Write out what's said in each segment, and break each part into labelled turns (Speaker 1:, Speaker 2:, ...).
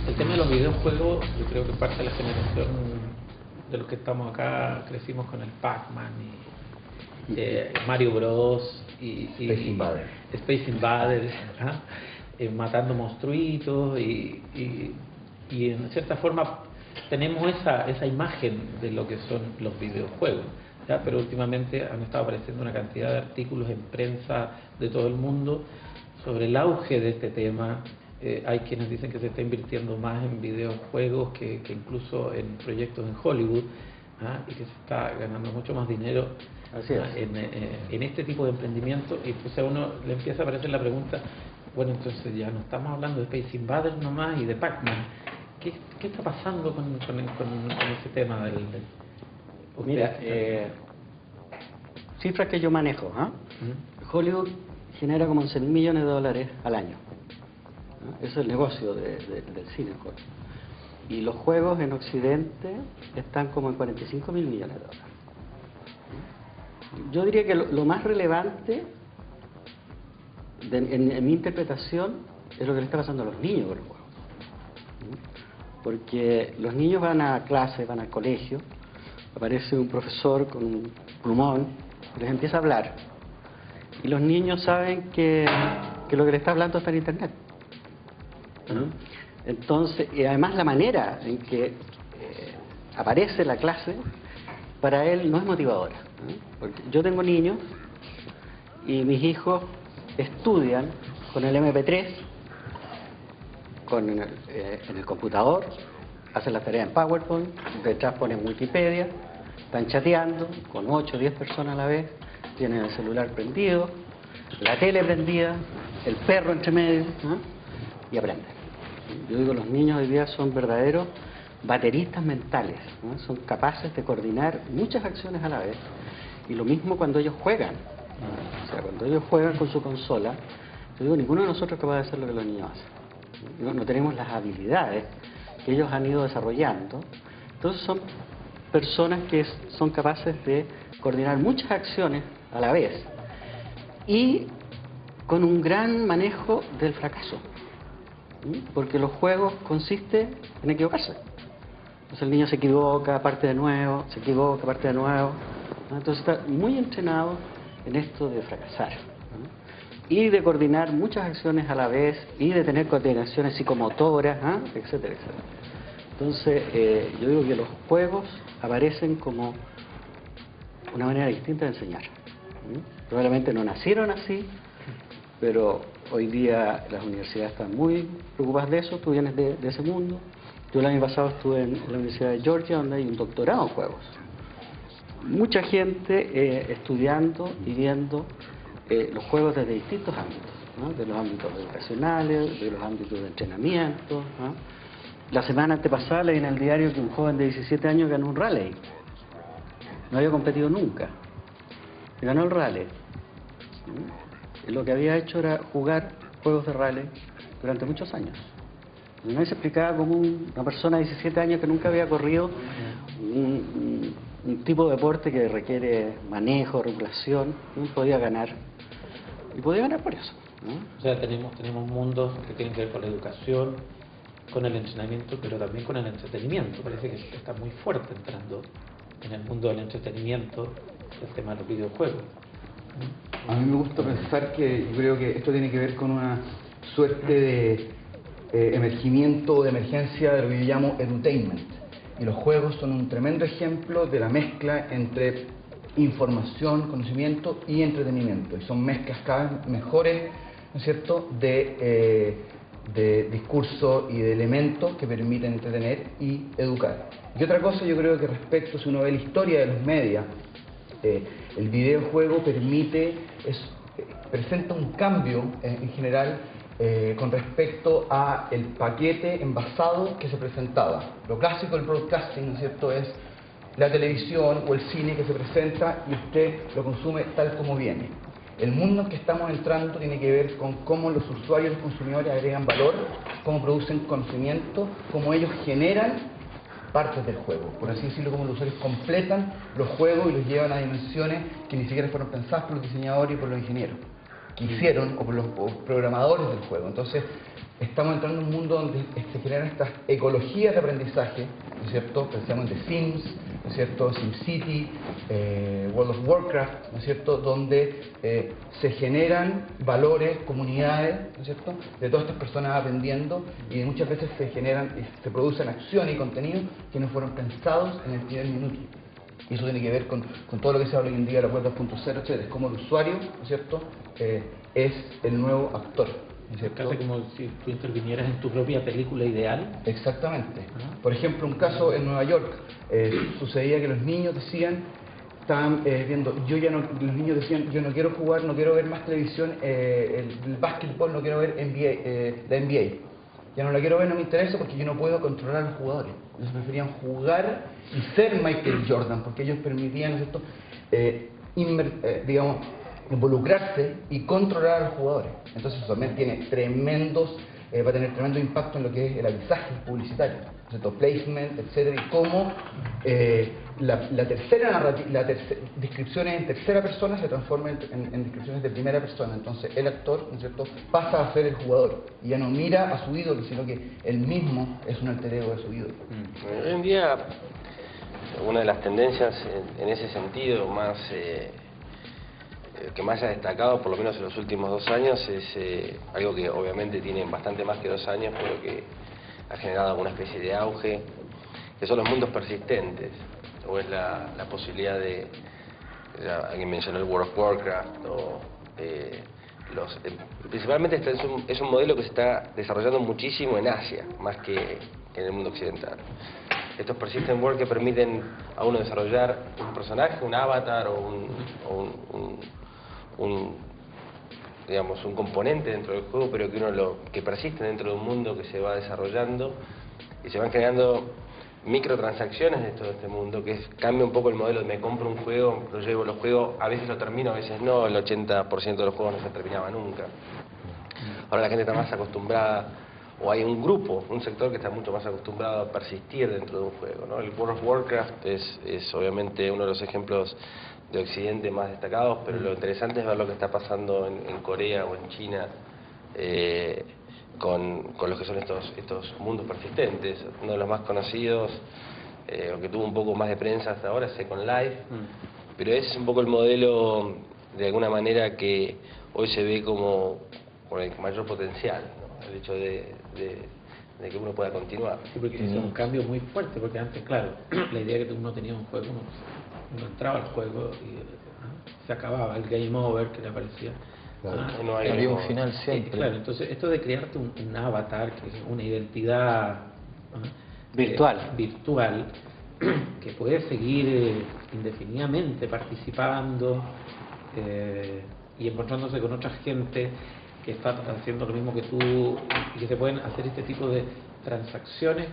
Speaker 1: El tema de los videojuegos, yo creo que parte de la generación de los que estamos acá crecimos con el Pac-Man y Mario Bros.
Speaker 2: Space Invaders.
Speaker 1: Space Invaders, ¿ah? Matando monstruitos y en cierta forma tenemos esa imagen de lo que son los videojuegos, ¿ya? Pero últimamente han estado apareciendo una cantidad de artículos en prensa de todo el mundo sobre el auge de este tema. Hay quienes dicen que se está invirtiendo más en videojuegos que incluso en proyectos en Hollywood, ¿ah? Y que se está ganando mucho más dinero.
Speaker 3: Así es.
Speaker 1: En este tipo de emprendimiento. Y pues a uno le empieza a aparecer la pregunta, bueno, entonces ya no estamos hablando de Space Invaders nomás y de Pac-Man. ¿Qué está pasando con ese tema del
Speaker 3: Mira, cifras que yo manejo, ¿ah? Hollywood genera como 11.000 millones de dólares al año, ¿no? Eso es el negocio del cine en Hollywood. Y los juegos en Occidente están como en 45.000 millones de dólares. Yo diría que lo más relevante en mi interpretación es lo que le está pasando a los niños con los juegos. Porque los niños van a clase, van al colegio, aparece un profesor con un plumón y les empieza a hablar. Y los niños saben que lo que le está hablando está en internet. Entonces, y además la manera en que aparece la clase, para él no es motivadora. Porque yo tengo niños y mis hijos estudian con el MP3, en el computador, hacen las tareas en PowerPoint, detrás ponen Wikipedia, están chateando con 8 o 10 personas a la vez, tienen el celular prendido, la tele prendida, el perro entre medio, ¿no? Y aprenden. Yo digo, los niños hoy día son verdaderos bateristas mentales, ¿no? Son capaces de coordinar muchas acciones a la vez. Y lo mismo cuando ellos juegan, ¿no? O sea, cuando ellos juegan con su consola, yo digo, ninguno de nosotros es capaz de hacer lo que los niños hacen. No tenemos las habilidades que ellos han ido desarrollando. Entonces son personas que son capaces de coordinar muchas acciones a la vez y con un gran manejo del fracaso, porque los juegos consisten en equivocarse. Entonces el niño se equivoca, parte de nuevo, se equivoca, parte de nuevo, ¿no? Entonces está muy entrenado en esto de fracasar, ¿no? Y de coordinar muchas acciones a la vez y de tener coordinaciones psicomotoras, ¿ah? Etcétera, etcétera. Entonces yo digo que los juegos aparecen como una manera distinta de enseñar. Probablemente no nacieron así, pero hoy día las universidades están muy preocupadas de eso. Tú vienes de ese mundo. Yo el año pasado estuve en la Universidad de Georgia, donde hay un doctorado en juegos. Mucha gente estudiando y viendo los juegos desde distintos ámbitos, ¿no? De los ámbitos educacionales, de los ámbitos de entrenamiento, ¿no? La semana antepasada leí en el diario que un joven de 17 años ganó un rally. No había competido nunca. Y ganó el rally. Y lo que había hecho era jugar juegos de rally durante muchos años. Y nadie se explicaba cómo una persona de 17 años que nunca había corrido un tipo de deporte que requiere manejo, regulación, podía ganar. Y podía ganar por eso, ¿no?
Speaker 1: O sea, tenemos mundos que tienen que ver con la educación, con el entrenamiento, pero también con el entretenimiento. Parece que está muy fuerte entrando en el mundo del entretenimiento el tema de los videojuegos.
Speaker 2: A mí me gusta pensar que yo creo que esto tiene que ver con una suerte de emergimiento, de emergencia de lo que yo llamo edutainment. Y los juegos son un tremendo ejemplo de la mezcla entre información, conocimiento y entretenimiento. Y son mezclas cada vez mejores, ¿no es cierto?, de de discurso y de elementos que permiten entretener y educar. Y otra cosa, yo creo que respecto, si uno ve la historia de los medios, el videojuego presenta un cambio en general con respecto a el paquete envasado que se presentaba. Lo clásico del broadcasting, ¿no es cierto?, es la televisión o el cine que se presenta y usted lo consume tal como viene. El mundo en que estamos entrando tiene que ver con cómo los usuarios, los consumidores agregan valor, cómo producen conocimiento, cómo ellos generan partes del juego, por así decirlo, como los usuarios completan los juegos y los llevan a dimensiones que ni siquiera fueron pensadas por los diseñadores y por los ingenieros que hicieron, o por los programadores del juego. Entonces estamos entrando en un mundo donde se generan estas ecologías de aprendizaje, ¿no es cierto? Pensamos en The Sims, ¿no es cierto?, SimCity, World of Warcraft, ¿no es cierto?, donde se generan valores, comunidades, ¿no es cierto?, de todas estas personas aprendiendo, y muchas veces se producen acciones y contenidos que no fueron pensados en el primer minuto. Y eso tiene que ver con todo lo que se habla hoy en día de la web 2.0, etc. Es como el usuario, ¿no es cierto?, es el nuevo actor.
Speaker 1: Casi como si tú intervinieras en tu propia película ideal.
Speaker 2: Exactamente. Por ejemplo, un caso en Nueva York, sucedía que los niños decían, los niños decían, yo no quiero jugar, no quiero ver más televisión, el básquetbol, no quiero ver la NBA. Ya no la quiero ver, no me interesa porque yo no puedo controlar a los jugadores. Ellos preferían jugar y ser Michael Jordan, porque ellos permitían, ¿no es cierto?, digamos, involucrarse y controlar a los jugadores. Entonces eso también va a tener tremendo impacto en lo que es el avisaje publicitario, ¿no es cierto?, placement, etcétera, y cómo descripciones en tercera persona se transforman en descripciones de primera persona. Entonces el actor, ¿no es cierto?, pasa a ser el jugador y ya no mira a su ídolo, sino que él mismo es un alter ego de su ídolo.
Speaker 4: Hoy en día, una de las tendencias en ese sentido que más ha destacado, por lo menos en los últimos 2 años, es algo que obviamente tiene bastante más que 2 años, pero que ha generado alguna especie de auge, que son los mundos persistentes, o es la posibilidad de, alguien mencionó el World of Warcraft, o principalmente es un modelo que se está desarrollando muchísimo en Asia, más que en el mundo occidental. Estos persistent world que permiten a uno desarrollar un personaje, un avatar o digamos, un componente dentro del juego, pero que persiste dentro de un mundo que se va desarrollando y se van creando microtransacciones de todo este mundo, que cambia un poco el modelo de me compro un juego, lo llevo, los juegos, a veces lo termino, a veces no, el 80% de los juegos no se terminaba nunca. Ahora la gente está más acostumbrada, o hay un grupo, un sector que está mucho más acostumbrado a persistir dentro de un juego, ¿no? El World of Warcraft es obviamente uno de los ejemplos de Occidente más destacados, pero lo interesante es ver lo que está pasando en Corea o en China con lo que son estos mundos persistentes. Uno de los más conocidos, o que tuvo un poco más de prensa hasta ahora, es Second Life, pero ese es un poco el modelo, de alguna manera, que hoy se ve como con el mayor potencial, ¿no? El hecho de que uno pueda continuar.
Speaker 1: Sí, porque es un cambio muy fuerte, porque antes, claro, la idea que uno tenía un juego, uno entraba al juego y se acababa el game over que le aparecía.
Speaker 5: Claro, no había un final siempre.
Speaker 1: Claro, entonces esto de crearte un avatar, que es una identidad virtual que puede seguir indefinidamente participando y encontrándose con otra gente que está haciendo lo mismo que tú, y que se pueden hacer este tipo de transacciones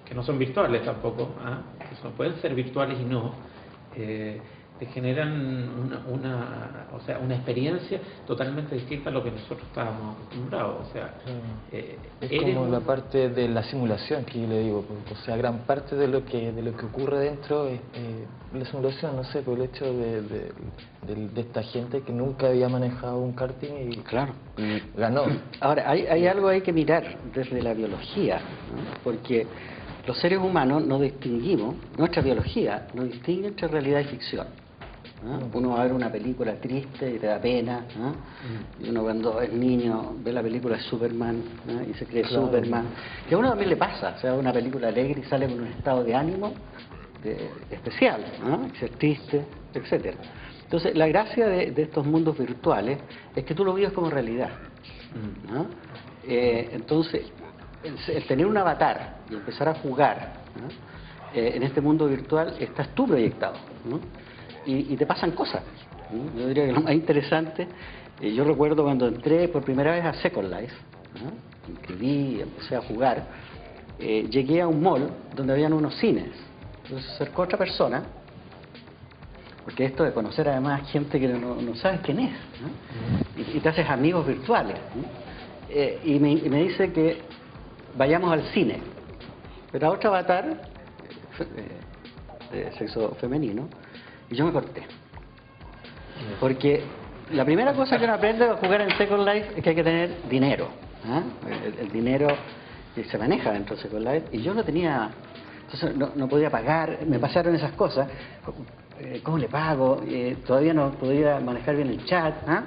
Speaker 1: que no son virtuales tampoco, que pueden ser virtuales y no, te generan una experiencia totalmente distinta a lo que nosotros estábamos acostumbrados. O sea,
Speaker 5: es como la parte de la simulación que yo le digo, o sea, gran parte de lo que ocurre dentro es la simulación, no sé, por el hecho de esta gente que nunca había manejado un karting y ganó.
Speaker 3: Ahora, hay algo ahí que mirar desde la biología, ¿no? Porque los seres humanos no distinguimos, nuestra biología no distingue entre realidad y ficción. Uno va a ver una película triste y te da pena, y uno cuando es niño ve la película de Superman, y se cree Superman, que a uno también le pasa, o sea, una película alegre y sale con un estado de ánimo especial, ser triste, etcétera. Entonces la gracia de estos mundos virtuales es que tú lo vives como realidad, Entonces, el tener un avatar y empezar a jugar, ¿no? En este mundo virtual estás tú proyectado, ¿no? Y te pasan cosas, ¿no? Yo diría que lo más interesante, yo recuerdo cuando entré por primera vez a Second Life, ¿no? Me inscribí, empecé a jugar, llegué a un mall donde habían unos cines. Entonces se acercó otra persona, porque esto de conocer además gente que no sabes quién es, ¿no? Y te haces amigos virtuales, ¿no? Y me dice que vayamos al cine, pero a otro avatar de sexo femenino, y yo me corté, porque la primera cosa que uno aprende a jugar en Second Life es que hay que tener dinero, ¿eh? El dinero que se maneja dentro de Second Life, y yo no tenía, entonces no podía pagar, me pasaron esas cosas, ¿cómo le pago? Todavía no podía manejar bien el chat, ¿eh?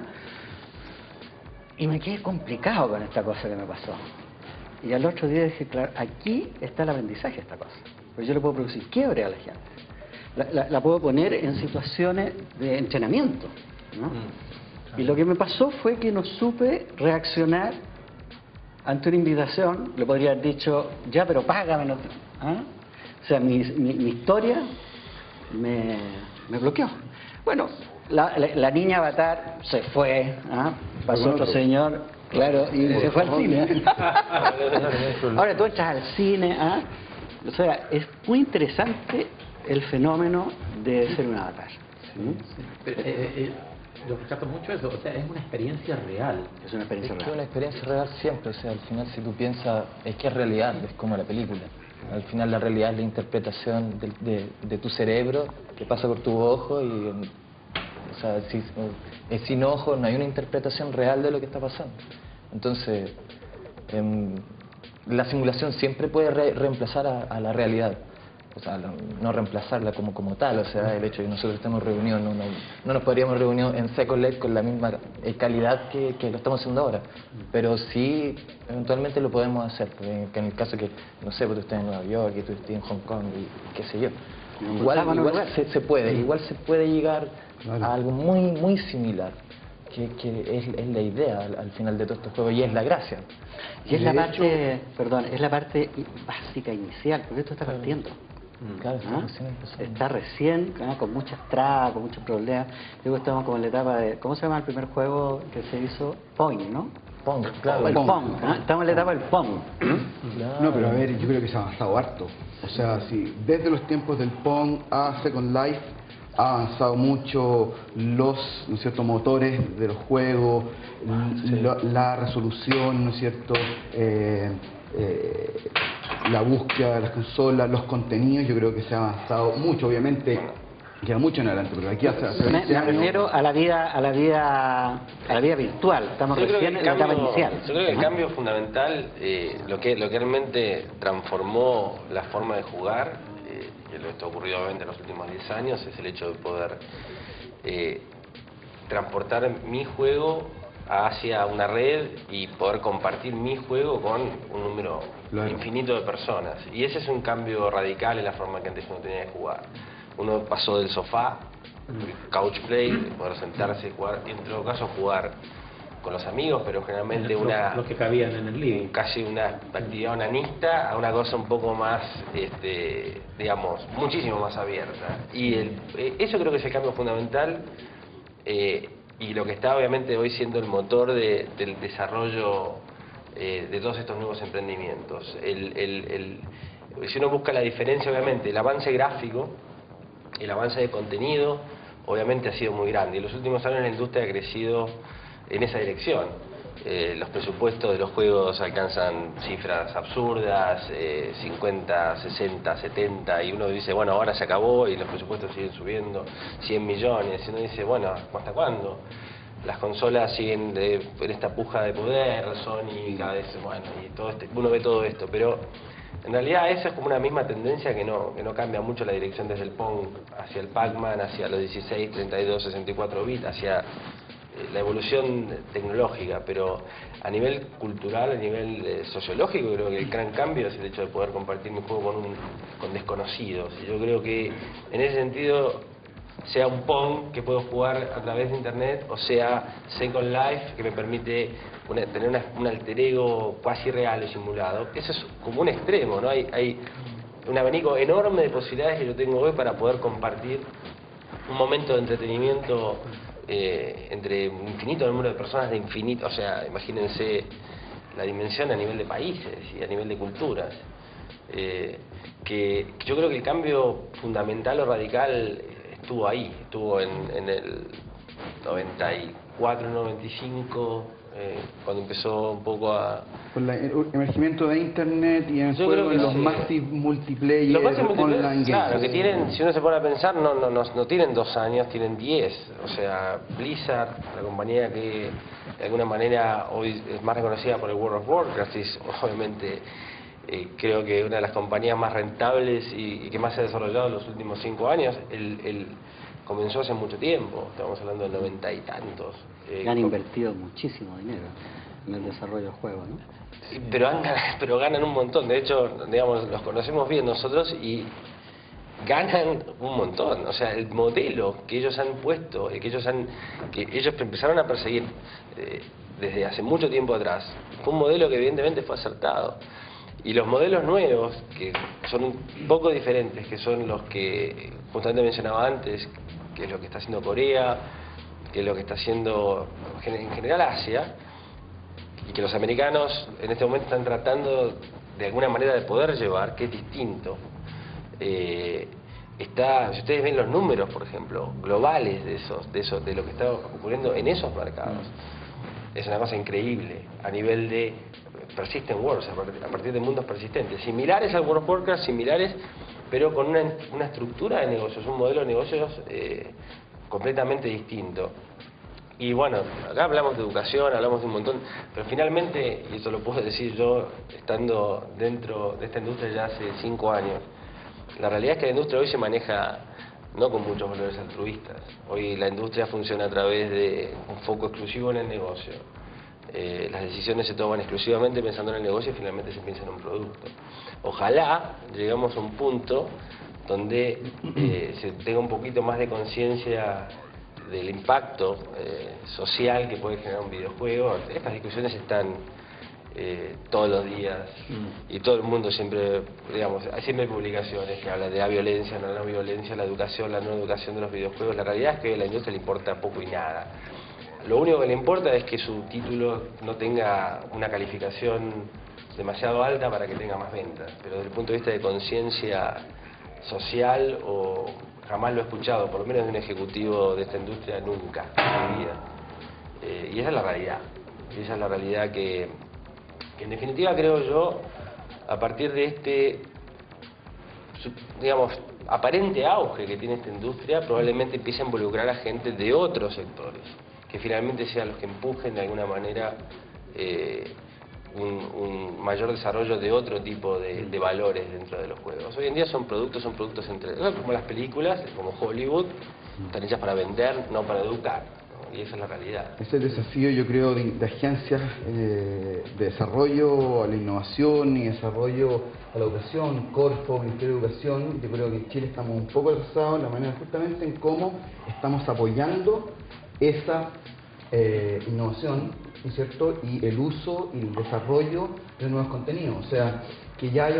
Speaker 3: Y me quedé complicado con esta cosa que me pasó. Y al otro día dije, claro, aquí está el aprendizaje de esta cosa. Pues yo le puedo producir quiebre a la gente. La puedo poner en situaciones de entrenamiento, ¿no? Y lo que me pasó fue que no supe reaccionar ante una invitación. Le podría haber dicho, ya, pero págame. ¿No? ¿Ah? O sea, mi historia me bloqueó. Bueno, la niña avatar se fue, ¿ah? Pasó otro señor, claro, y se fue al cine. Ahora tú entras al cine, ¿ah? O sea, es muy interesante el fenómeno de ser un avatar.
Speaker 1: Yo rescato mucho eso, o sea, es una experiencia real.
Speaker 3: Es una experiencia
Speaker 5: Es que
Speaker 3: real.
Speaker 5: una experiencia real siempre, o sea, al final si tú piensas, es que es realidad, es como la película. Al final la realidad es la interpretación de tu cerebro que pasa por tu ojo y, o sea, sin ojo no hay una interpretación real de lo que está pasando. Entonces, la simulación siempre puede reemplazar a la realidad. O sea, no reemplazarla como tal, o sea, el hecho de que nosotros estemos reunidos, no nos podríamos reunir en Second Life con la misma calidad que lo estamos haciendo ahora, pero sí, eventualmente lo podemos hacer, porque en el caso que, no sé, pues tú estés en Nueva York y tú estés en Hong Kong y qué sé yo, igual se puede llegar a algo muy similar, que es la idea al final de todos estos juegos y es la gracia.
Speaker 3: Y es la parte, perdón, es la parte básica inicial, porque esto está partiendo.
Speaker 5: Claro,
Speaker 3: ¿Ah? Está recién, ¿no? Con muchas trabas, con muchos problemas. Luego estamos como en la etapa de, ¿cómo se llama el primer juego que se hizo? Pong, ¿no?
Speaker 5: Pong, claro.
Speaker 3: El Pong, ¿no? Estamos en la etapa del Pong.
Speaker 5: Claro.
Speaker 2: No, pero a ver, yo creo que se ha avanzado harto. O sea, si desde los tiempos del Pong a Second Life ha avanzado mucho ¿no es cierto?, motores de los juegos, la resolución, ¿no es cierto?, la búsqueda de las consolas, los contenidos. Yo creo que se ha avanzado mucho. Obviamente queda mucho en adelante, pero aquí hace 20
Speaker 3: Me
Speaker 2: años...
Speaker 3: refiero a la vida virtual. Estamos recién en la etapa inicial.
Speaker 4: Yo creo que el cambio fundamental, lo que realmente transformó la forma de jugar, que lo que ha ocurrido obviamente en los últimos 10 años, es el hecho de poder transportar mi juego hacia una red y poder compartir mi juego con un número infinito de personas. Y ese es un cambio radical en la forma que antes uno tenía de jugar. Uno pasó del sofá, couch play, de poder sentarse y jugar, y en todo caso jugar con los amigos, pero generalmente
Speaker 1: los que cabían en el living.
Speaker 4: Casi una actividad onanista a una cosa un poco más, digamos, muchísimo más abierta. Y eso creo que es el cambio fundamental, y lo que está obviamente hoy siendo el motor del desarrollo de todos estos nuevos emprendimientos. Si uno busca la diferencia, obviamente, el avance gráfico, el avance de contenido, obviamente ha sido muy grande. Y en los últimos años la industria ha crecido en esa dirección. Los presupuestos de los juegos alcanzan cifras absurdas, 50, 60, 70, y uno dice, bueno, ahora se acabó y los presupuestos siguen subiendo, 100 millones, y uno dice, bueno, ¿hasta cuándo? Las consolas siguen en esta puja de poder, Sony cada vez, bueno, y todo uno ve todo esto, pero en realidad esa es como una misma tendencia que no cambia mucho la dirección desde el Pong hacia el Pac-Man, hacia los 16, 32, 64 bits, hacia la evolución tecnológica, pero a nivel cultural, a nivel sociológico, creo que el gran cambio es el hecho de poder compartir mi juego con desconocidos. Y yo creo que en ese sentido sea un Pong que puedo jugar a través de internet, o sea Second Life que me permite tener un alter ego cuasi real o simulado. Eso es como un extremo, ¿no? Hay un abanico enorme de posibilidades que yo tengo hoy para poder compartir un momento de entretenimiento entre un infinito número de personas, de infinito, o sea, imagínense la dimensión a nivel de países y a nivel de culturas. Que yo creo que el cambio fundamental o radical estuvo ahí, estuvo en el 94, 95, cuando empezó un poco a...
Speaker 2: Con el emergimiento de internet y en el
Speaker 4: Yo
Speaker 2: juego,
Speaker 4: creo que
Speaker 2: en los
Speaker 4: sí.
Speaker 2: Massive Multiplayer,
Speaker 4: Los Massive Multiplayer,
Speaker 2: online
Speaker 4: claro,
Speaker 2: games.
Speaker 4: que tienen, si uno se pone a pensar, no tienen 2 años, tienen 10. O sea, Blizzard, la compañía que de alguna manera hoy es más reconocida por el World of Warcraft, es obviamente creo que una de las compañías más rentables y que más se ha desarrollado en los últimos 5 años. Comenzó hace mucho tiempo, estamos hablando del 90 y tantos.
Speaker 3: Han invertido muchísimo dinero en el desarrollo del juego, ¿no?
Speaker 4: Pero ganan un montón. De hecho, digamos, los conocemos bien nosotros y ganan un montón. O sea, el modelo que ellos han puesto, que ellos empezaron a perseguir desde hace mucho tiempo atrás, fue un modelo que evidentemente fue acertado. Y los modelos nuevos, que son un poco diferentes, que son los que justamente mencionaba antes, que es lo que está haciendo Corea, que es lo que está haciendo en general Asia, y que los americanos en este momento están tratando de alguna manera de poder llevar, que es distinto. Si ustedes ven los números, por ejemplo, globales de lo que está ocurriendo en esos mercados, es una cosa increíble a nivel de persistent worlds, a partir de mundos persistentes, similares al World of Warcraft, similares, pero con una estructura de negocios, un modelo de negocios completamente distinto. Y bueno, acá hablamos de educación, hablamos de un montón, pero finalmente, y eso lo puedo decir yo, estando dentro de esta industria ya hace 5 años, la realidad es que la industria hoy se maneja no con muchos valores altruistas. Hoy la industria funciona a través de un foco exclusivo en el negocio. Las decisiones se toman exclusivamente pensando en el negocio y finalmente se piensa en un producto. Ojalá lleguemos a un punto donde se tenga un poquito más de conciencia del impacto social que puede generar un videojuego. Estas discusiones están todos los días y todo el mundo siempre, digamos, hay siempre publicaciones que hablan de la violencia, la no violencia, la educación, la no educación de los videojuegos. La realidad es que a la industria le importa poco y nada. Lo único que le importa es que su título no tenga una calificación demasiado alta para que tenga más ventas, pero desde el punto de vista de conciencia social, o jamás lo he escuchado, por lo menos de un ejecutivo de esta industria, nunca en mi vida. Y esa es la realidad. Y esa es la realidad que en definitiva creo yo, a partir de este, digamos, aparente auge que tiene esta industria, probablemente empiece a involucrar a gente de otros sectores, que finalmente sean los que empujen de alguna manera un mayor desarrollo de otro tipo de valores dentro de los juegos. Hoy en día son productos entre, como las películas, como Hollywood, están hechas para vender, no para educar, ¿no? Y esa es la realidad.
Speaker 2: Ese es el desafío, yo creo, de agencias de desarrollo a la innovación y desarrollo a la educación, Corfo, Ministerio de Educación. Yo creo que en Chile estamos un poco atrasados en la manera justamente en cómo estamos apoyando esa innovación, ¿no es cierto?, y el uso y el desarrollo de nuevos contenidos. O sea, que ya hay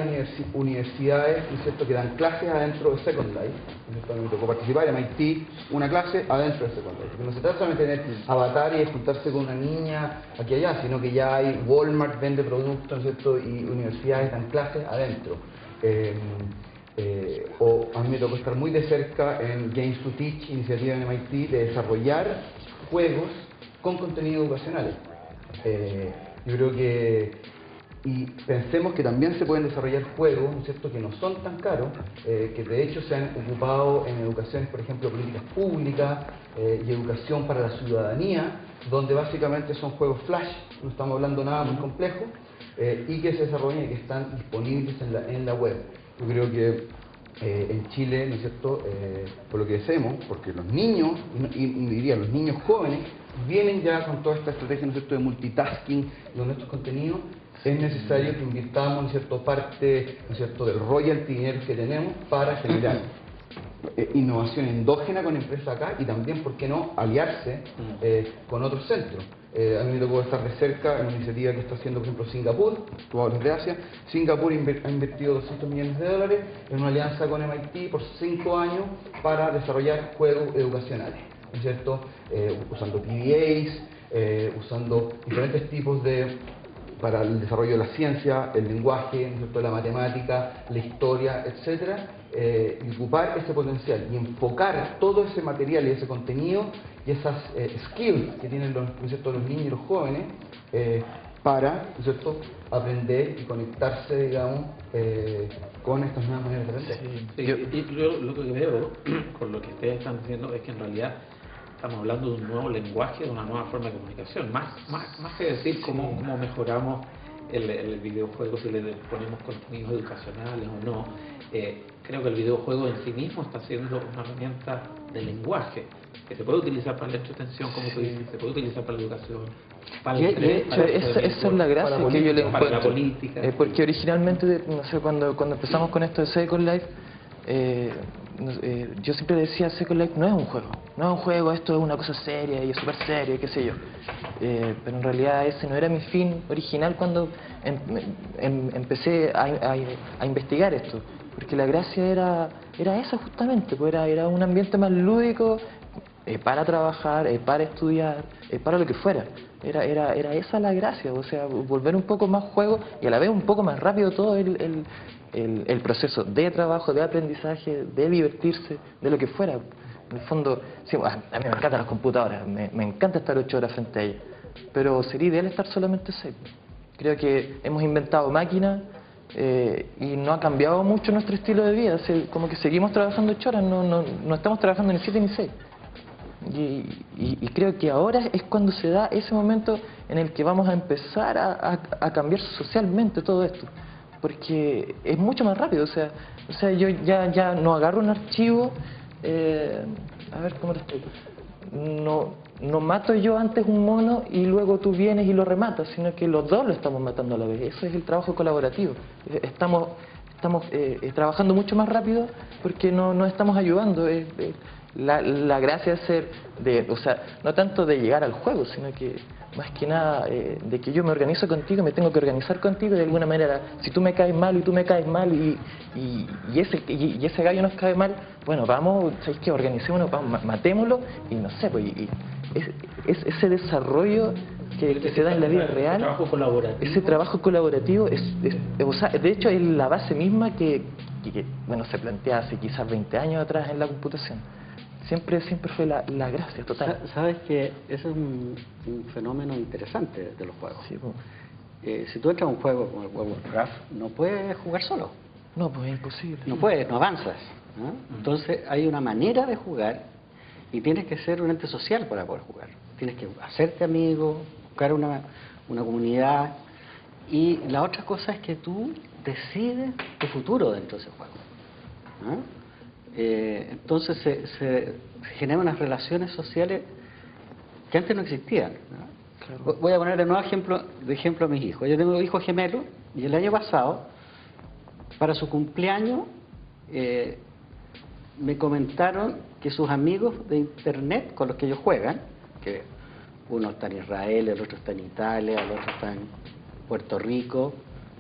Speaker 2: universidades, ¿no es cierto?, que dan clases adentro de Second Life. Me tocó participar en MIT, una clase adentro de Second Life. Porque no se trata solamente de tener avatar y juntarse con una niña aquí y allá, sino que ya hay Walmart vende productos, ¿no es cierto?, y universidades dan clases adentro. O a mí me tocó estar muy de cerca en Games to Teach, iniciativa en MIT, de desarrollar juegos con contenidos educacionales. Yo creo que, y pensemos que también se pueden desarrollar juegos, ¿no es cierto?, que no son tan caros, que de hecho se han ocupado en educaciones, por ejemplo, políticas públicas y educación para la ciudadanía, donde básicamente son juegos flash, no estamos hablando nada muy complejo, y que se desarrollan y que están disponibles en la web. Yo creo que en Chile, ¿no es cierto?, por lo que hacemos, porque los niños, y diría los niños jóvenes, vienen ya con toda esta estrategia, ¿no es cierto?, de multitasking de nuestros contenidos. Es necesario que invirtamos, ¿no es cierto?, parte, ¿no es cierto?, del royalty dinero que tenemos para generar innovación endógena con empresas acá y también, ¿por qué no?, aliarse con otros centros. A mí me tocó estar de cerca en una iniciativa que está haciendo, por ejemplo, Singapur. Tú hablas de Asia. Singapur ha invertido $200 millones en una alianza con MIT por 5 años para desarrollar juegos educacionales, ¿no es cierto? Usando PBAs, usando diferentes tipos para el desarrollo de la ciencia, el lenguaje, ¿no es cierto?, la matemática, la historia, etcétera, y ocupar ese potencial y enfocar todo ese material y ese contenido y esas skills que tienen ¿no es cierto?, los niños y los jóvenes para, ¿no es cierto?, aprender y conectarse, digamos, con estas nuevas maneras de aprender.
Speaker 1: Sí, yo lo que veo con lo que ustedes están diciendo es que en realidad estamos hablando de un nuevo lenguaje, de una nueva forma de comunicación, más que decir cómo mejoramos el videojuego, si le ponemos contenidos educacionales o no. Creo que el videojuego en sí mismo está siendo una herramienta de lenguaje que se puede utilizar para la entretención, como tú dices, se puede utilizar para la educación, para el
Speaker 5: esa es la gracia que yo le encuentro,
Speaker 1: para la política.
Speaker 5: Porque originalmente, no sé, cuando empezamos con esto de Second Life, yo siempre decía, Second Life no es un juego, esto es una cosa seria y es súper seria, qué sé yo. Pero en realidad ese no era mi fin original cuando empecé a investigar esto, porque la gracia era esa justamente, pues era un ambiente más lúdico para trabajar, para estudiar, para lo que fuera. Era esa la gracia, o sea, volver un poco más juego y a la vez un poco más rápido todo el proceso de trabajo, de aprendizaje, de divertirse, de lo que fuera. En el fondo, sí, a mí me encantan las computadoras, me encanta estar 8 horas frente a ellas, pero sería ideal estar solamente 6. Creo que hemos inventado máquinas y no ha cambiado mucho nuestro estilo de vida, como que seguimos trabajando 8 horas, no estamos trabajando ni 7 ni 6. Y creo que ahora es cuando se da ese momento en el que vamos a empezar a cambiar socialmente todo esto, porque es mucho más rápido. O sea, yo ya no agarro un archivo, a ver cómo lo explico, no mato yo antes un mono y luego tú vienes y lo rematas, sino que los dos lo estamos matando a la vez. Eso es el trabajo colaborativo. Estamos trabajando mucho más rápido porque no estamos ayudando. La gracia es o sea, no tanto de llegar al juego, sino que más que nada de que yo me organizo contigo, me tengo que organizar contigo de alguna manera. Si tú me caes mal y tú me caes mal y ese gallo nos cae mal, bueno, vamos, ¿sabes qué? Organicémonos, vamos, matémoslo y no sé, pues ese desarrollo que se da en la vida real, ese trabajo colaborativo o sea, de hecho es la base misma que bueno, se plantea hace quizás 20 años atrás en la computación. Siempre fue la gracia total.
Speaker 3: Sabes que ese es un fenómeno interesante de los juegos.
Speaker 5: Sí, pues.
Speaker 3: Si tú entras a un juego como el World of Warcraft, no puedes jugar solo.
Speaker 5: No, pues es imposible.
Speaker 3: No puedes, no avanzas, ¿no? Entonces hay una manera de jugar y tienes que ser un ente social para poder jugar. Tienes que hacerte amigo, buscar una comunidad, y la otra cosa es que tú decides tu futuro dentro de ese juego, ¿no? Entonces se generan unas relaciones sociales que antes no existían, ¿no? Claro. Voy a poner de nuevo ejemplo a mis hijos. Yo tengo hijos gemelos y el año pasado, para su cumpleaños, me comentaron que sus amigos de internet con los que ellos juegan, que uno está en Israel, el otro está en Italia, el otro está en Puerto Rico,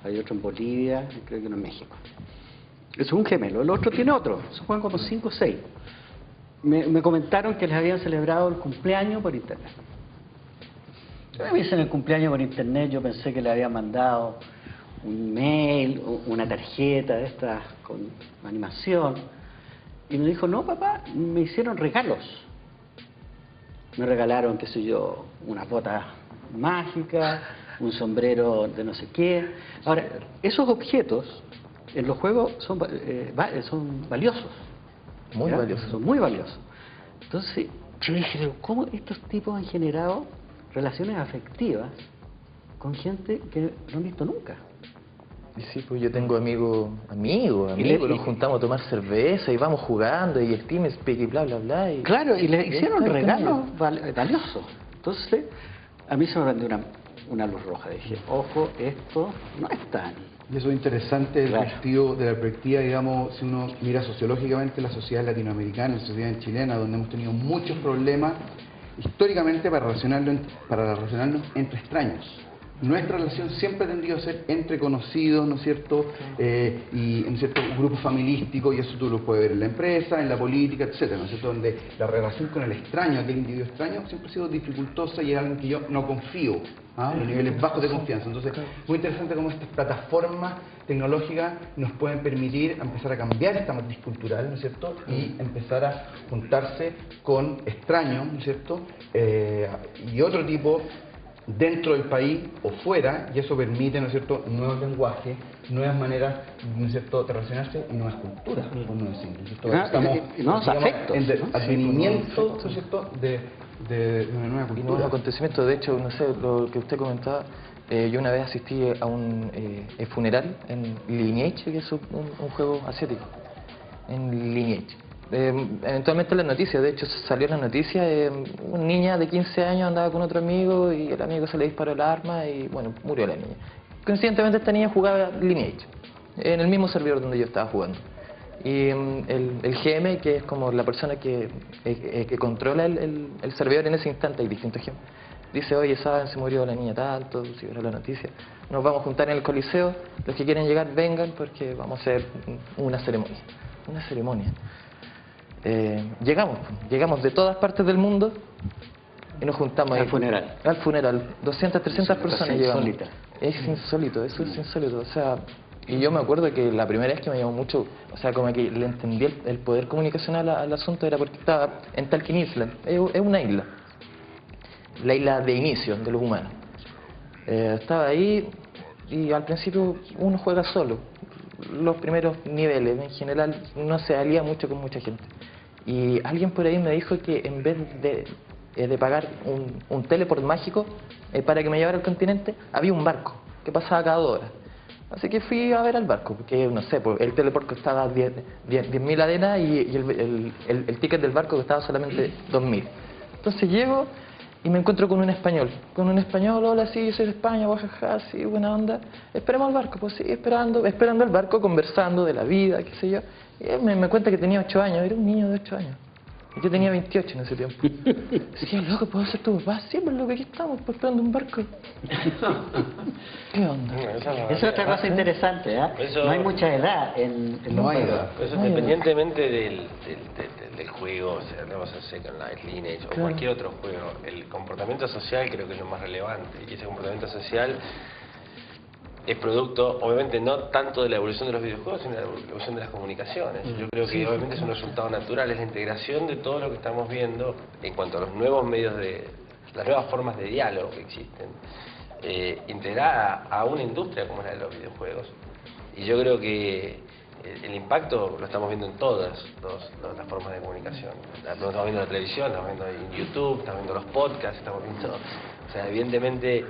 Speaker 3: hay otro en Bolivia, y creo que uno en México. Es un gemelo, el otro tiene otro, se juegan como 5 o 6. Me comentaron que les habían celebrado el cumpleaños por internet. Me dicen el cumpleaños por internet, yo pensé que le habían mandado un mail, una tarjeta de estas con animación, y me dijo, no papá, me hicieron regalos. Me regalaron, qué sé yo, unas botas mágicas, un sombrero de no sé qué. Ahora, esos objetos en los juegos son valiosos.
Speaker 5: Muy valiosos.
Speaker 3: Son muy valiosos. Entonces, yo dije, ¿cómo estos tipos han generado relaciones afectivas con gente que no han visto nunca?
Speaker 5: Y sí, pues yo tengo amigos, nos juntamos a tomar cerveza y vamos jugando y el TeamSpeak y bla, bla, bla. Y
Speaker 3: claro, y le hicieron regalos valiosos. Entonces, a mí se me prendió una luz roja. Dije, ojo, esto no es tan
Speaker 2: Y eso es interesante desde
Speaker 3: Claro.
Speaker 2: el sentido de la perspectiva, digamos, si uno mira sociológicamente la sociedad latinoamericana, la sociedad chilena, donde hemos tenido muchos problemas históricamente para relacionarnos entre extraños. Nuestra relación siempre ha tendido a ser entre conocidos, ¿no es cierto? Y en cierto grupo familiístico, y eso tú lo puedes ver en la empresa, en la política, etcétera, ¿no es cierto? Donde la relación con el extraño, aquel individuo extraño, siempre ha sido dificultosa y es alguien que yo no confío, en niveles bajos de confianza. Entonces, muy interesante cómo estas plataformas tecnológicas nos pueden permitir empezar a cambiar esta matriz cultural, ¿no es cierto? Y empezar a juntarse con extraños, ¿no es cierto? Y otro tipo dentro del país o fuera, y eso permite, ¿no es cierto?, nuevos lenguajes, nuevas maneras, ¿no es cierto?, de relacionarse y nuevas culturas, por no decir, ¿no es cierto? Estamos,
Speaker 3: nuevos afectos,
Speaker 2: en
Speaker 3: ¿no?
Speaker 2: advenimiento, ¿no es cierto?, de una nueva
Speaker 5: Y nuevos
Speaker 2: cultura.
Speaker 5: acontecimientos, de hecho, no sé, lo que usted comentaba, yo una vez asistí a un funeral en Lineage, que es un juego asiático, en Lineage. Eventualmente en las noticias, de hecho salió en las noticias, una niña de 15 años andaba con otro amigo y el amigo se le disparó el arma y bueno, murió la niña. Coincidentemente esta niña jugaba Lineage, en el mismo servidor donde yo estaba jugando. Y el GM, que es como la persona que controla el servidor en ese instante, hay distintos GM, dice, oye, ¿saben? Se murió la niña tanto, si vieron la noticia. Nos vamos a juntar en el Coliseo, los que quieren llegar vengan porque vamos a hacer una ceremonia. Una ceremonia. Llegamos de todas partes del mundo y nos juntamos
Speaker 3: Al funeral.
Speaker 5: Al funeral, 200, 300 personas llegamos.
Speaker 3: Insólita.
Speaker 5: Es insólito, eso es insólito, o sea, y yo me acuerdo que la primera vez que me llamó mucho, o sea, como que le entendí el poder comunicacional al asunto era porque estaba en Talking Island, es una isla, la isla de inicio de los humanos. Estaba ahí y al principio uno juega solo, los primeros niveles, en general no se alía mucho con mucha gente. Y alguien por ahí me dijo que en vez de pagar un teleport mágico para que me llevara al continente, había un barco que pasaba cada 2 horas. Así que fui a ver al barco, porque no sé, pues, el teleport costaba 10.000 arenas y el ticket del barco costaba solamente 2.000. Entonces llego y me encuentro con un español. Hola, sí, soy de España, jajaja, sí, buena onda. Esperemos al barco, pues sí, esperando el barco, conversando de la vida, qué sé yo. Y él me cuenta que tenía 8 años, era un niño de 8 años. Y yo tenía 28 en ese tiempo. Sí, loco, ¿puedo ser tu papá? Sí, pues loco, aquí estamos, pues, esperando un barco. ¿Qué onda?
Speaker 3: Esa es otra cosa interesante, ¿eh?
Speaker 4: Eso-
Speaker 3: No hay mucha edad en
Speaker 2: No
Speaker 3: los
Speaker 2: hay
Speaker 3: juegos.
Speaker 2: edad.
Speaker 4: Eso independientemente del juego, o sea, hablamos de Second Life, Lineage o cualquier otro juego, el comportamiento social creo que es lo más relevante. Y ese comportamiento social es producto, obviamente, no tanto de la evolución de los videojuegos, sino de la evolución de las comunicaciones. Yo creo que obviamente es un resultado natural, es la integración de todo lo que estamos viendo en cuanto a los nuevos medios las nuevas formas de diálogo que existen, integrada a una industria como la de los videojuegos. Y yo creo que el impacto lo estamos viendo en todas las formas de comunicación. Lo estamos viendo en la televisión, lo estamos viendo en YouTube, estamos viendo los podcasts, estamos viendo... O sea, evidentemente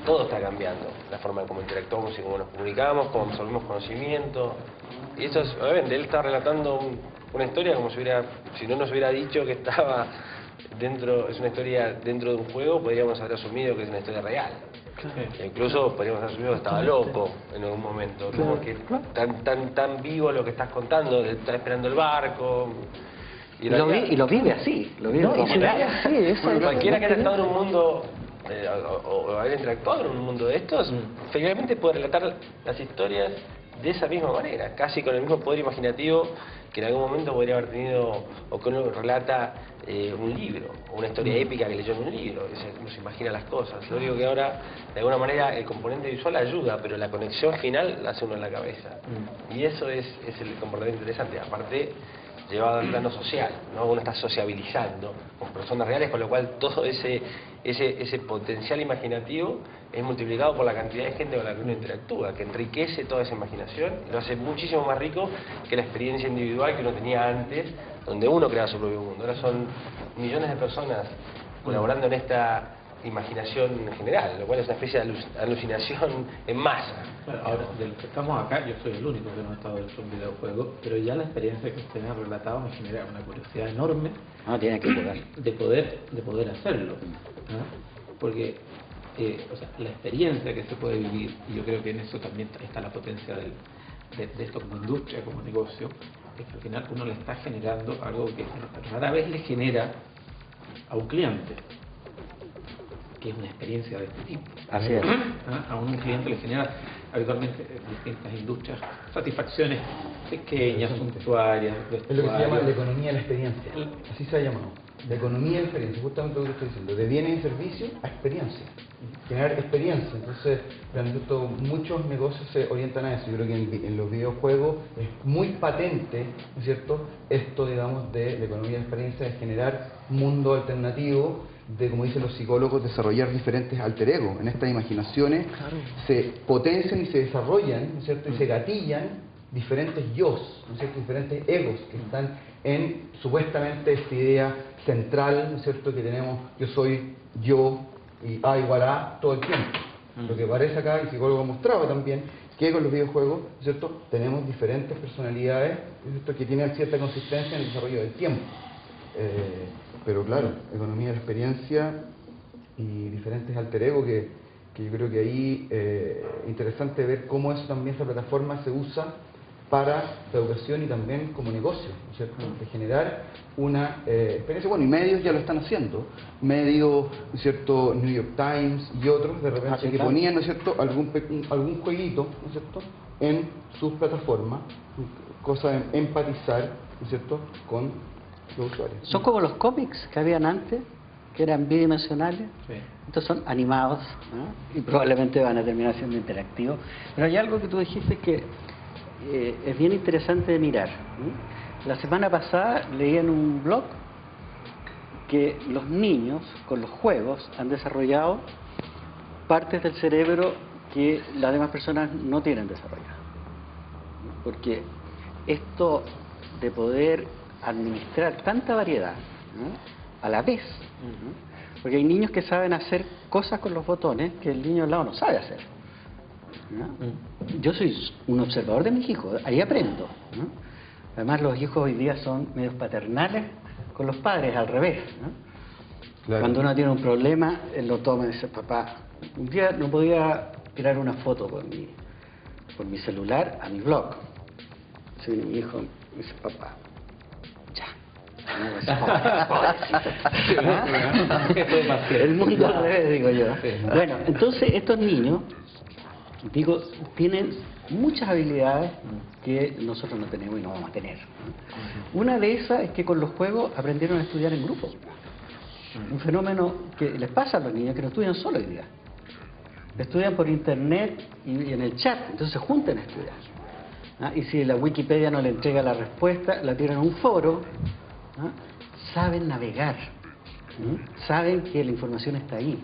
Speaker 4: todo está cambiando. La forma en cómo interactuamos y cómo nos comunicamos, cómo absorbemos conocimiento. Y eso es, obviamente, él está relatando una historia como si no nos hubiera dicho que estaba es una historia dentro de un juego, podríamos haber asumido que es una historia real. E incluso podríamos haber asumido que estaba loco en algún momento, porque tan vivo lo que estás contando, estás esperando el barco.
Speaker 3: Y lo vive así, lo vive como real.
Speaker 4: Cualquiera que haya estado en un mundo o haber interactuado en un mundo de estos, finalmente puede relatar las historias de esa misma manera, casi con el mismo poder imaginativo que en algún momento podría haber tenido, o que uno relata un libro, o una historia épica que leyó en un libro, uno se imagina las cosas. Lo digo que ahora, de alguna manera, el componente visual ayuda, pero la conexión final la hace uno en la cabeza. Y eso es el comportamiento interesante, aparte llevado al plano social, ¿no? Uno está sociabilizando con personas reales, con lo cual todo ese potencial imaginativo es multiplicado por la cantidad de gente con la que uno interactúa, que enriquece toda esa imaginación y lo hace muchísimo más rico que la experiencia individual que uno tenía antes, donde uno creaba su propio mundo. Ahora son millones de personas colaborando en esta imaginación general, lo cual es una especie de alucinación en masa.
Speaker 1: Bueno, ahora, de los que estamos acá, yo soy el único que no ha estado dentro de un videojuego, pero ya la experiencia que ustedes han relatado me genera una curiosidad enorme
Speaker 3: No, tiene que jugar.
Speaker 1: de poder hacerlo, ¿no? Porque o sea, la experiencia que se puede vivir, y yo creo que en eso también está la potencia de esto como industria, como negocio, es que al final uno le está generando algo que rara vez le genera a un cliente, que es una experiencia de este tipo.
Speaker 3: Así es.
Speaker 1: A un cliente le genera habitualmente distintas industrias satisfacciones pequeñas, suntuarias,
Speaker 2: Es lo que se llama la economía de la experiencia, así se ha llamado. La economía de la experiencia, justamente lo que estoy diciendo, de bienes y servicios a experiencia, generar experiencia. Entonces, realmente muchos negocios se orientan a eso. Yo creo que en los videojuegos es muy patente, ¿no es cierto?, esto, digamos, de la economía de la experiencia, de generar mundo alternativo, de, como dicen los psicólogos, desarrollar diferentes alter ego. En estas imaginaciones se potencian y se desarrollan, ¿no es cierto?, y se gatillan diferentes yos, ¿no es cierto?, diferentes egos que están en supuestamente esta idea central, ¿no es cierto?, que tenemos yo soy yo y A igual a todo el tiempo. Lo que parece acá, el psicólogo mostraba también, que con los videojuegos, ¿no es cierto?, tenemos diferentes personalidades, ¿no es cierto?, que tienen cierta consistencia en el desarrollo del tiempo. Pero claro, economía de la experiencia y diferentes alter ego que yo creo que ahí interesante ver cómo eso también, esa plataforma se usa para la educación y también como negocio, ¿no es cierto?, de generar una experiencia. Bueno, y medios ya lo están haciendo, medios, ¿no es cierto?, New York Times y otros, de repente, que ponían, ¿no es cierto?, algún jueguito, ¿no es cierto?, en sus plataformas, cosa de empatizar, ¿no es cierto?, con los usuarios.
Speaker 3: Son como los cómics que habían antes, que eran bidimensionales.
Speaker 1: Sí.
Speaker 3: Estos son animados, ¿no?, y probablemente van a terminar siendo interactivos. Pero hay algo que tú dijiste que es bien interesante de mirar, ¿no? La semana pasada leí en un blog que los niños con los juegos han desarrollado partes del cerebro que las demás personas no tienen desarrollado. Porque esto de poder administrar tanta variedad, ¿no?, a la vez, ¿no?, porque hay niños que saben hacer cosas con los botones que el niño al lado no sabe hacer, ¿no? Yo soy un observador de mis hijos, ahí aprendo, ¿no? Además los hijos hoy día son medios paternales con los padres, al revés, ¿no? Claro. Cuando uno tiene un problema, él lo toma y dice: papá, un día no podía tirar una foto por mi celular a mi blog. Sí, mi hijo me dice: papá, el mundo al revés, digo yo. Bueno, entonces estos niños, digo, tienen muchas habilidades que nosotros no tenemos y no vamos a tener. Una de esas es que con los juegos aprendieron a estudiar en grupo. Un fenómeno que les pasa a los niños, que no estudian solo hoy día. Estudian por internet y en el chat, entonces se juntan a estudiar. Y si la Wikipedia no le entrega la respuesta, la tiran a un foro. ¿no? Saben navegar, ¿no? Saben que la información está ahí,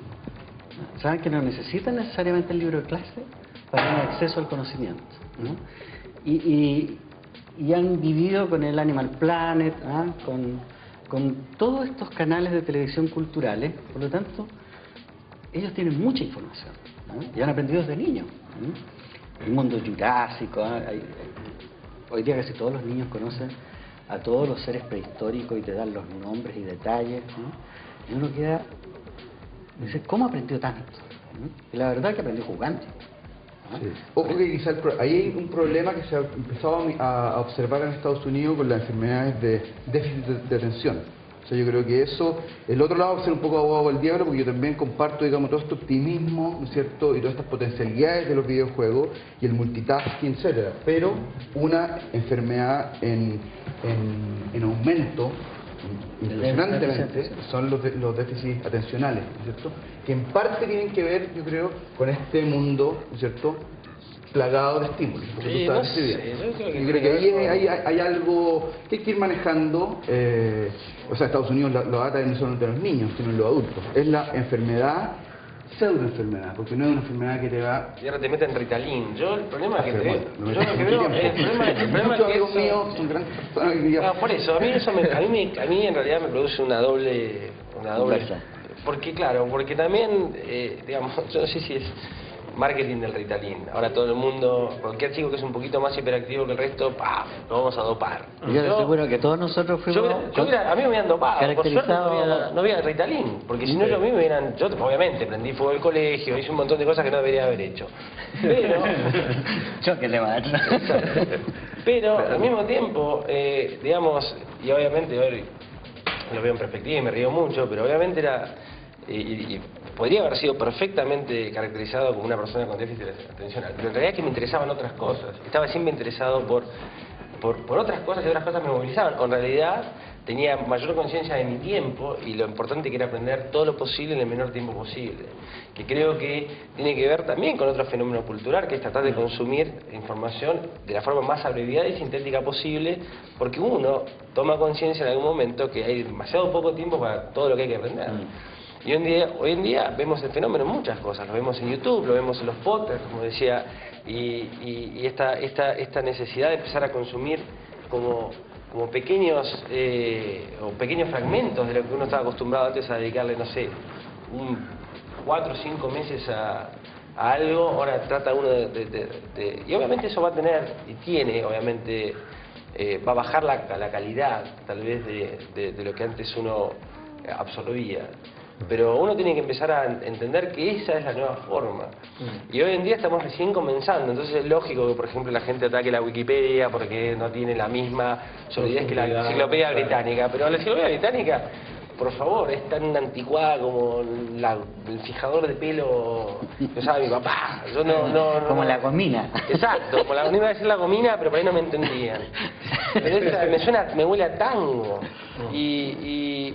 Speaker 3: ¿no? Saben que no necesitan necesariamente el libro de clase para tener acceso al conocimiento, ¿no? Y han vivido con el Animal Planet, ¿no?, con todos estos canales de televisión culturales. Por lo tanto, ellos tienen mucha información, ¿no?, y han aprendido desde niños, ¿no? El mundo jurásico, ¿no? Hoy día casi todos los niños conocen a todos los seres prehistóricos y te dan los nombres y detalles, ¿no? Y uno queda, dice: ¿cómo aprendió tanto? ¿no? Y la verdad es que aprendió jugando, ¿no?
Speaker 2: Sí. Ojo que quizá ahí hay un problema que se ha empezado a observar en Estados Unidos con las enfermedades de déficit de atención. O sea, yo creo que eso, el otro lado va a ser un poco abogado del diablo, porque yo también comparto, digamos, todo este optimismo, ¿no es cierto?, y todas estas potencialidades de los videojuegos y el multitasking, etcétera. Pero una enfermedad en aumento impresionantemente son los déficits atencionales, ¿no es cierto?, que en parte tienen que ver, yo creo, con este mundo, ¿no es cierto?, plagado de estímulos.
Speaker 4: Sí,
Speaker 2: yo creo que ahí hay algo que hay que ir manejando. O sea, Estados Unidos lo ata no solo entre los niños, sino en los adultos. Es la enfermedad, pseudoenfermedad, porque no es una enfermedad que te va...
Speaker 4: Y ahora te meten Ritalin. Yo el problema que
Speaker 2: bueno,
Speaker 4: yo lo que veo, el problema
Speaker 2: muchos
Speaker 4: es que
Speaker 2: amigos míos son grandes personas que ya...
Speaker 4: por eso, a mí en realidad me produce una doble... Porque claro, porque también, digamos, yo no sé si es marketing del Ritalin. Ahora todo el mundo, cualquier chico que es un poquito más hiperactivo que el resto, ¡pam!, lo vamos a dopar.
Speaker 3: Yo te aseguro que todos nosotros fuimos
Speaker 4: a mí me habían dopado, por suerte
Speaker 3: caracterizado.
Speaker 4: no había Ritalin, porque si no yo a mí me hubieran, yo obviamente prendí fuego el colegio, hice un montón de cosas que no debería haber hecho. Pero,
Speaker 3: Yo que le va a
Speaker 4: pero al mismo tiempo, digamos, y obviamente hoy lo veo en perspectiva y me río mucho, pero obviamente era, y podría haber sido perfectamente caracterizado como una persona con déficit atencional, pero en realidad es que me interesaban otras cosas, estaba siempre interesado por otras cosas y otras cosas me movilizaban. En realidad tenía mayor conciencia de mi tiempo y lo importante que era aprender todo lo posible en el menor tiempo posible, que creo que tiene que ver también con otro fenómeno cultural, que es tratar de consumir información de la forma más abreviada y sintética posible, porque uno toma conciencia en algún momento que hay demasiado poco tiempo para todo lo que hay que aprender. Y hoy en día vemos el fenómeno en muchas cosas, lo vemos en YouTube, lo vemos en los podcasts, como decía, y esta necesidad de empezar a consumir como pequeños pequeños fragmentos de lo que uno estaba acostumbrado antes a dedicarle, no sé, 4 o 5 meses a algo. Ahora trata uno y obviamente eso va a tener, y tiene, obviamente, va a bajar la calidad, tal vez, de lo que antes uno absorbía. Pero uno tiene que empezar a entender que esa es la nueva forma. Y hoy en día estamos recién comenzando, entonces es lógico que, por ejemplo, la gente ataque la Wikipedia porque no tiene la misma solidez que la enciclopedia británica. Pero la enciclopedia británica, por favor, es tan anticuada como el fijador de pelo que usaba mi papá. Yo
Speaker 3: como la gomina.
Speaker 4: Exacto, como la gomina, iba a decir la gomina, pero por ahí no me entendían. Pero esa me huele a tango. Y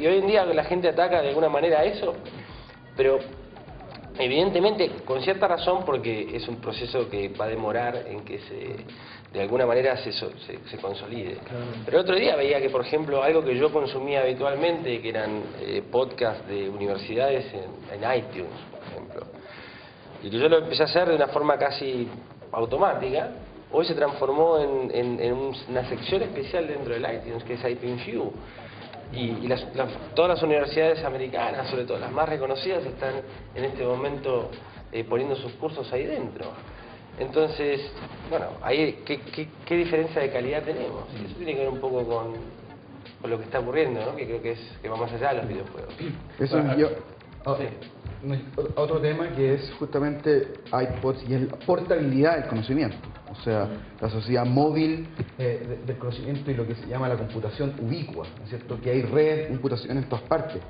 Speaker 4: hoy en día la gente ataca de alguna manera a eso, pero evidentemente con cierta razón, porque es un proceso que va a demorar en que de alguna manera se consolide. Pero el otro día veía que, por ejemplo, algo que yo consumía habitualmente, que eran podcasts de universidades en iTunes, por ejemplo, y que yo lo empecé a hacer de una forma casi automática, hoy se transformó en una sección especial dentro del iTunes, que es iTunes U. Y todas las universidades americanas, sobre todo las más reconocidas, están en este momento poniendo sus cursos ahí dentro. Entonces, bueno, ahí ¿qué diferencia de calidad tenemos? Y eso tiene que ver un poco con lo que está ocurriendo, ¿no? Que creo que va más allá de los videojuegos.
Speaker 2: Eso otro tema que es justamente iPods y es la portabilidad del conocimiento. O sea, la sociedad móvil del conocimiento y lo que se llama la computación ubicua, ¿no es cierto? Que hay red de computación en todas partes.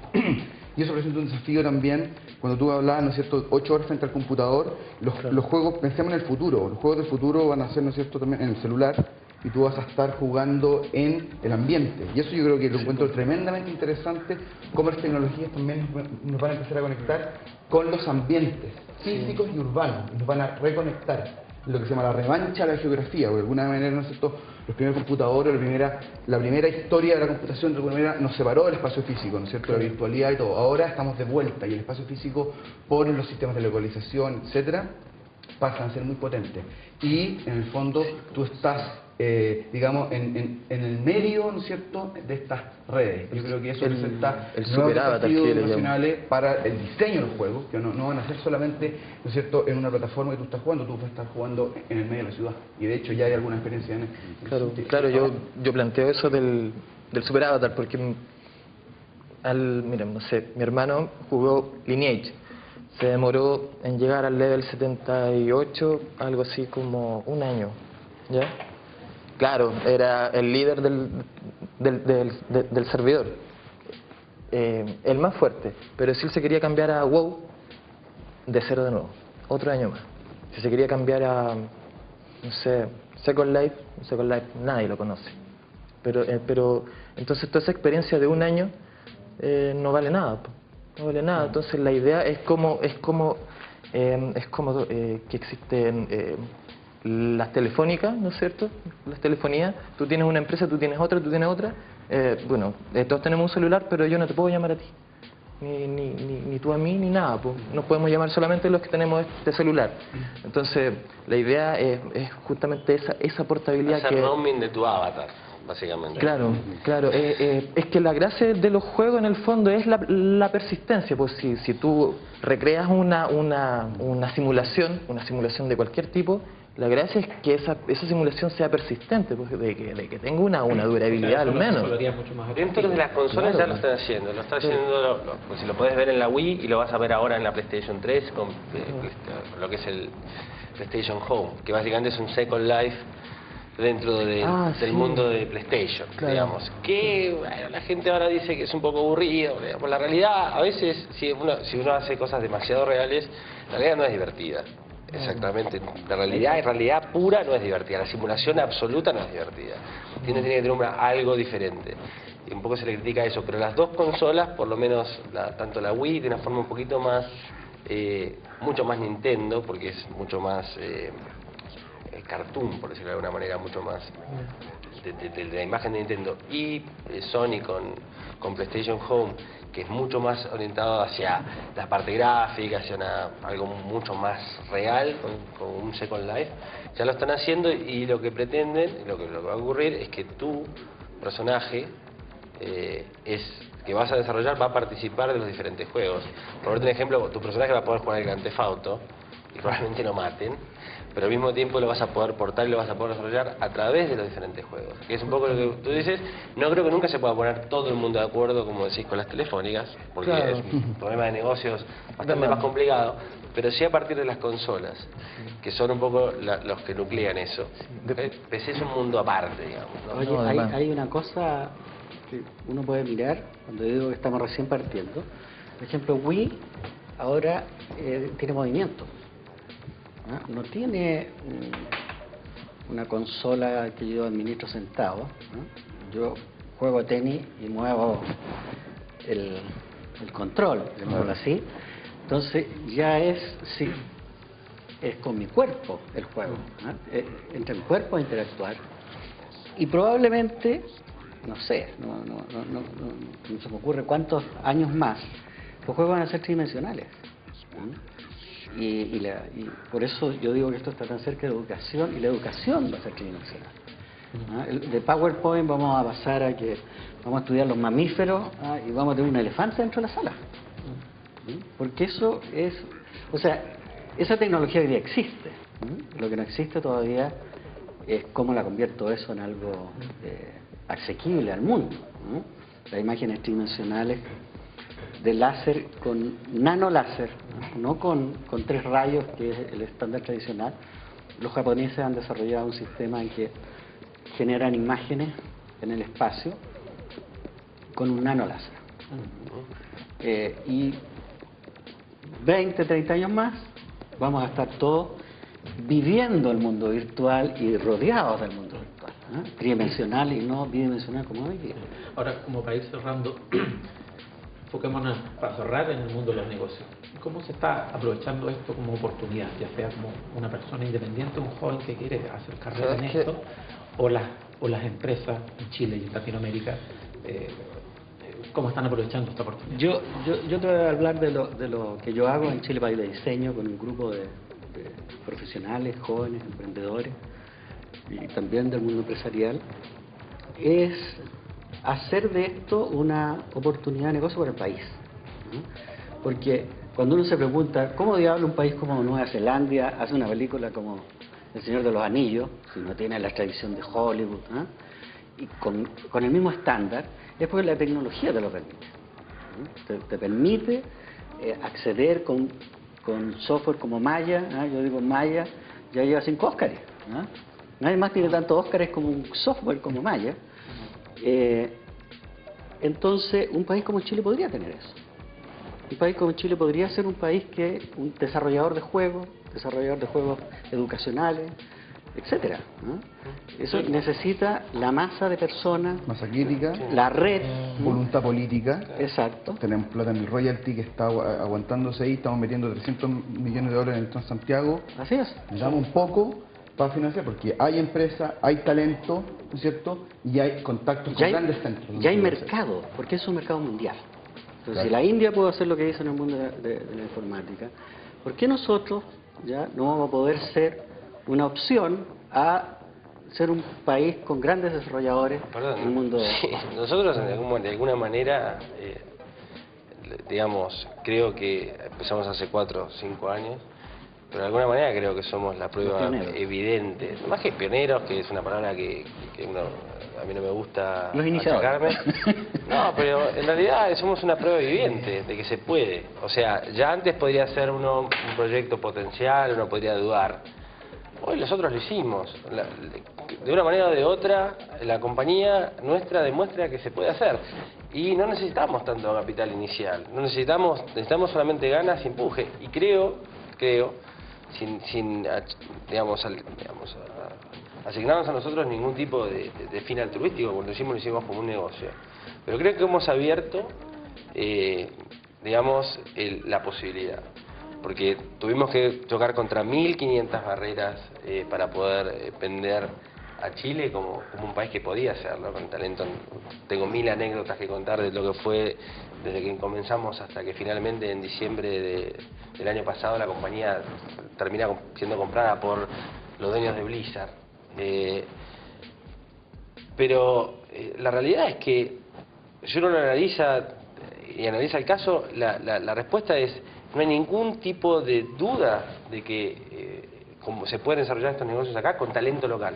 Speaker 2: Y eso presenta un desafío también, cuando tú hablabas, ¿no es cierto?, 8 horas frente al computador, los juegos, pensemos en el futuro, los juegos del futuro van a ser, ¿no es cierto?, también en el celular, y tú vas a estar jugando en el ambiente. Y eso yo creo que lo encuentro tremendamente interesante, cómo las tecnologías también nos van a empezar a conectar con los ambientes físicos y urbanos, y nos van a reconectar. Lo que se llama la revancha de la geografía, porque de alguna manera, ¿no es cierto?, los primeros computadores, la primera historia de la computación de alguna manera nos separó del espacio físico, ¿no es cierto?, la virtualidad y todo. Ahora estamos de vuelta y el espacio físico, por los sistemas de localización, etcétera, pasan a ser muy potentes. Y en el fondo tú estás, digamos, en el medio, ¿no es cierto?, de estas redes. Yo creo que eso representa
Speaker 5: el
Speaker 2: nuevos
Speaker 5: superavatar
Speaker 2: desafíos nacionales para el diseño de los juegos, que no van a ser solamente, ¿no es cierto?, en una plataforma que tú estás jugando, tú vas a estar jugando en el medio de la ciudad. Y de hecho ya hay alguna experiencia en
Speaker 5: Claro, yo planteo eso del superavatar porque miren, no sé, mi hermano jugó Lineage, se demoró en llegar al level 78, algo así como un año, ¿ya? Claro, era el líder del servidor, el más fuerte, pero si él se quería cambiar a WoW, de cero de nuevo, otro año más. Si se quería cambiar a, no sé, Second Life nadie lo conoce. Pero entonces toda esa experiencia de un año no vale nada, no vale nada. Entonces la idea es como que existen las telefónicas, ¿no es cierto? Las telefonías, tú tienes una empresa, tú tienes otra, todos tenemos un celular, pero yo no te puedo llamar a ti, ni tú a mí, ni nada, pues. Nos podemos llamar solamente los que tenemos este celular. Entonces la idea es justamente esa portabilidad.
Speaker 4: Hacer roaming de tu avatar. básicamente.
Speaker 5: Claro, claro. Es que la gracia de los juegos en el fondo es la persistencia. Pues si tú recreas una simulación de cualquier tipo, la gracia es que esa simulación sea persistente, pues, de que tenga una durabilidad al menos.
Speaker 4: Dentro de las consolas
Speaker 5: Claro.
Speaker 4: ya lo están haciendo. Lo está haciendo, pues si lo puedes ver en la Wii y lo vas a ver ahora en la PlayStation 3 con lo que es el PlayStation Home, que básicamente es un Second Life dentro del
Speaker 5: sí.
Speaker 4: mundo de PlayStation,
Speaker 5: Claro.
Speaker 4: digamos. Que bueno, la gente ahora dice que es un poco aburrido, digamos. La realidad, a veces, si uno hace cosas demasiado reales, la realidad no es divertida. Exactamente. La realidad pura no es divertida. La simulación absoluta no es divertida. Tiene que tener algo diferente. Y un poco se le critica eso. Pero las dos consolas, por lo menos tanto la Wii de una forma un poquito más, mucho más Nintendo, porque es mucho más cartoon, por decirlo de alguna manera, mucho más de la imagen de Nintendo, y Sony con PlayStation Home, que es mucho más orientado hacia la parte gráfica, hacia algo mucho más real, con un Second Life. Ya lo están haciendo, y lo que pretenden, lo que va a ocurrir es que tu personaje que vas a desarrollar va a participar de los diferentes juegos. Por darte un ejemplo, tu personaje va a poder jugar el Grand Theft Auto y probablemente lo maten, pero al mismo tiempo lo vas a poder portar y lo vas a poder desarrollar a través de los diferentes juegos. Que es un poco lo que tú dices. No creo que nunca se pueda poner todo el mundo de acuerdo, como decís, con las telefónicas, porque
Speaker 5: Claro.
Speaker 4: es un problema de negocios bastante más complicado, pero sí a partir de las consolas, que son un poco los que nuclean eso. PC es un mundo aparte, digamos, ¿no?
Speaker 3: Oye,
Speaker 5: No, además.
Speaker 3: hay una cosa que uno puede mirar cuando digo que estamos recién partiendo. Por ejemplo, Wii ahora tiene movimiento. No tiene una consola que yo administro sentado, ¿no? Yo juego tenis y muevo el control, llamémoslo así. Entonces ya es con mi cuerpo el juego, ¿no? Entre mi cuerpo a interactuar. Y probablemente, no sé, no se me ocurre cuántos años más, los juegos van a ser tridimensionales. Y por eso yo digo que esto está tan cerca de la educación, y la educación va a ser tridimensional. De PowerPoint vamos a pasar a que vamos a estudiar los mamíferos y vamos a tener un elefante dentro de la sala. Porque eso es, o sea, esa tecnología hoy día existe. Lo que no existe todavía es cómo la convierto eso en algo asequible al mundo. Las imágenes tridimensionales de láser con nanoláser, no con 3 rayos, que es el estándar tradicional. Los japoneses han desarrollado un sistema en que generan imágenes en el espacio con un nanoláser. Y 20, 30 años más vamos a estar todos viviendo el mundo virtual y rodeados del mundo virtual, tridimensional y no bidimensional como hoy día.
Speaker 1: Ahora, como para ir cerrando, enfoquémonos para cerrar en el mundo de los negocios. ¿Cómo se está aprovechando esto como oportunidad, ya sea como una persona independiente, un joven que quiere hacer carrera en esto, o las empresas en Chile y en Latinoamérica? ¿Cómo están aprovechando esta oportunidad?
Speaker 3: Yo te voy a hablar de lo que yo hago en Chile País de Diseño, con un grupo de profesionales, jóvenes, emprendedores, y también del mundo empresarial. Es hacer de esto una oportunidad de negocio para el país, ¿no? Porque cuando uno se pregunta cómo diablo un país como Nueva Zelanda hace una película como El Señor de los Anillos, si no tiene la tradición de Hollywood, ¿no? Y con el mismo estándar, es porque la tecnología te lo permite, ¿no? Te permite acceder con software como Maya, ¿no? Yo digo Maya, ya lleva 5 Óscares, ¿no? Nadie más tiene tantos Óscares como un software como Maya. Entonces, un país como Chile podría tener eso. Un país como Chile podría ser un país un desarrollador de juegos educacionales, etcétera, ¿no? Eso necesita la masa de personas,
Speaker 2: Masa crítica,
Speaker 3: la red,
Speaker 2: voluntad política.
Speaker 3: exacto.
Speaker 2: Tenemos plata en el royalty que está aguantándose ahí, estamos metiendo $300 millones en el Transantiago.
Speaker 3: Así es.
Speaker 2: Damos un poco para financiar, porque hay empresa, hay talento, ¿no es cierto? Y hay contactos con grandes centros.
Speaker 3: Ya hay mercado, porque es un mercado mundial. Entonces,
Speaker 2: Claro.
Speaker 3: si la India puede hacer lo que hizo en el mundo de la informática, ¿por qué nosotros ya no vamos a poder ser una opción a ser un país con grandes desarrolladores
Speaker 4: Perdón,
Speaker 3: en el mundo.
Speaker 4: sí, nosotros de alguna manera, digamos, creo que empezamos hace 4 o 5 años, pero de alguna manera creo que somos la prueba evidente, más que pioneros, que es una palabra que a mí no me gusta achacarme. No, pero en realidad somos una prueba viviente de que se puede. O sea, ya antes podría ser uno un proyecto potencial, uno podría dudar. Hoy nosotros lo hicimos. De una manera o de otra, la compañía nuestra demuestra que se puede hacer. Y no necesitamos tanto capital inicial. No necesitamos solamente ganas y empuje. Y creo, sin asignarnos a nosotros ningún tipo de fin altruístico, cuando lo hicimos como un negocio. Pero creo que hemos abierto, la posibilidad. Porque tuvimos que chocar contra 1.500 barreras para poder vender a Chile como un país que podía hacerlo con talento. Tengo 1000 anécdotas que contar de lo que fue desde que comenzamos hasta que finalmente en diciembre del año pasado la compañía termina siendo comprada por los dueños de Blizzard. Pero la realidad es que si uno lo analiza el caso, la respuesta es: no hay ningún tipo de duda de que como se pueden desarrollar estos negocios acá con talento local.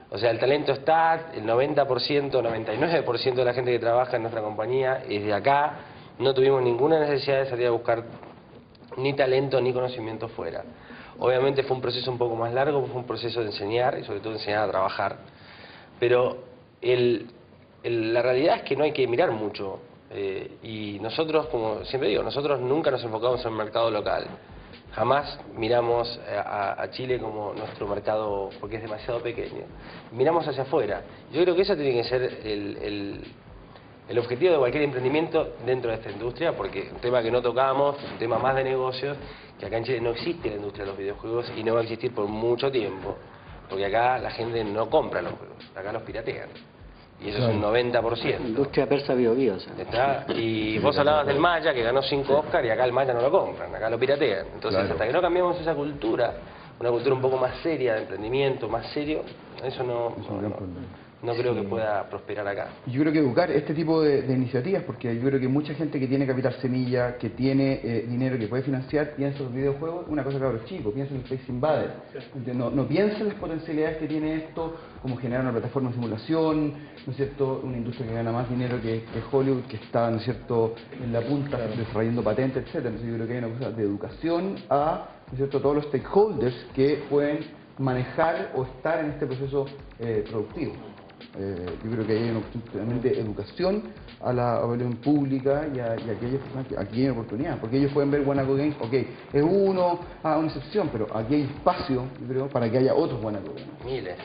Speaker 4: O sea, el talento está, el 90%, 99% de la gente que trabaja en nuestra compañía es de acá. No tuvimos ninguna necesidad de salir a buscar ni talento ni conocimiento fuera. Obviamente fue un proceso un poco más largo, fue un proceso de enseñar y sobre todo de enseñar a trabajar. Pero la realidad es que no hay que mirar mucho. Y nosotros, como siempre digo, nosotros nunca nos enfocamos en el mercado local. Jamás miramos a Chile como nuestro mercado porque es demasiado pequeño. Miramos hacia afuera. Yo creo que eso tiene que ser el objetivo de cualquier emprendimiento dentro de esta industria, porque un tema que no tocamos, un tema más de negocios, que acá en Chile no existe la industria de los videojuegos y no va a existir por mucho tiempo, porque acá la gente no compra los juegos, acá los piratean. Y eso es un 90%.
Speaker 3: Industria persa Bio, o sea.
Speaker 4: Y vos hablabas del Maya, que ganó 5 Oscar, y acá el Maya no lo compran, acá lo piratean. Entonces, hasta que no cambiamos esa cultura, una cultura un poco más seria de emprendimiento, más serio, eso no creo que pueda prosperar acá.
Speaker 2: Yo creo que educar este tipo de iniciativas, porque yo creo que mucha gente que tiene capital semilla, que tiene dinero que puede financiar, piensa en los videojuegos, una cosa cabros chicos, piensa en Space Invaders. No piensa en las potencialidades que tiene esto, como generar una plataforma de simulación, ¿no es cierto?, una industria que gana más dinero que Hollywood, que está, ¿no es cierto?, en la punta, desarrollando patentes, etcétera. Entonces yo creo que hay una cosa de educación a, ¿no es cierto?, todos los stakeholders que pueden manejar o estar en este proceso productivo. Yo creo que hay una cuestión de educación a la opinión pública y a aquellas personas que aquí hay oportunidad, porque ellos pueden ver Guanaco Games, ok, es una excepción, pero aquí hay espacio, yo creo, para que haya otros Guanaco Games.
Speaker 4: Miles.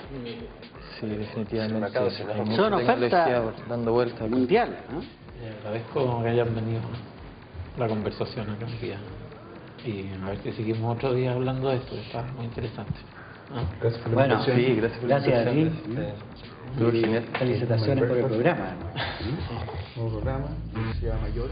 Speaker 5: Sí, definitivamente. Hay mucha
Speaker 3: Son
Speaker 5: tecnología dando vueltas
Speaker 3: mundial, ¿no?
Speaker 1: Agradezco que hayan venido la conversación acá hoy día. Y a ver si seguimos otro día hablando de esto, está muy interesante.
Speaker 2: Gracias por la invitación.
Speaker 5: Sí, gracias por la
Speaker 3: Gracias, felicitaciones por el programa.
Speaker 2: Nuevo programa, Universidad Mayor.